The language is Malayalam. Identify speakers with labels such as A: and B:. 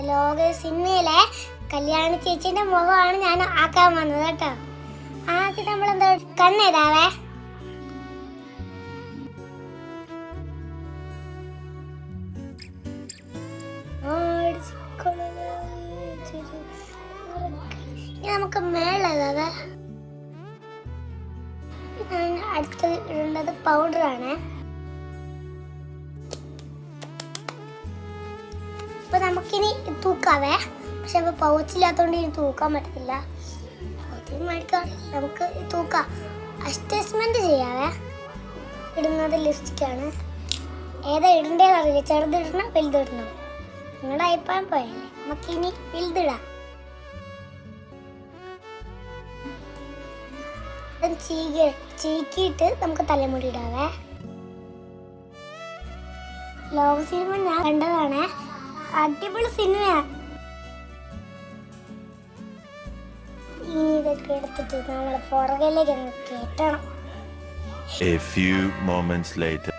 A: ലോക സിനിമയിലെ കല്യാണ ചേച്ചിന്റെ മുഖമാണ് ഞാൻ ആക്കാൻ വന്നത് കേട്ടോ. ആദ്യം നമ്മളെന്താ കണ്ണെഴുതാവേ. നമുക്ക് മേളെഴുതാവേ. അടുത്ത് ഇടേണ്ടത് പൗഡറാണ്. അപ്പൊ നമുക്കിനി തൂക്കാവേ. പക്ഷെ അപ്പൊ പൗച്ചില്ലാത്തോണ്ട് ഇനി തൂക്കാൻ പറ്റത്തില്ല. നമുക്ക് തൂക്കാം. അഡ്ജസ്റ്റ്മെന്റ് ചെയ്യാവേ. ഇടുന്നത് ലിപ്സ്റ്റിക്കാണ്. ഏതാ ഇടണ്ടേന്ന് അറിയില്ല. ചെറുതിടണം വലുതിടണം നിങ്ങളുടെ അഭിപ്രായം പോയല്ലേ. നമുക്കിനി വലുതിടാം. ചീക്കിയിട്ട് നമുക്ക് തലമുടി ഇടാവേ. ലോക സിനിമ ഞാൻ കണ്ടതാണ്. അടിപൊളി സിനിമയാണ്. ഇനി ഇതൊക്കെ എടുത്തിട്ട് നമ്മളെ പുറകിലേക്ക് അങ്ങ് കേട്ടണം.
B: A few moments later.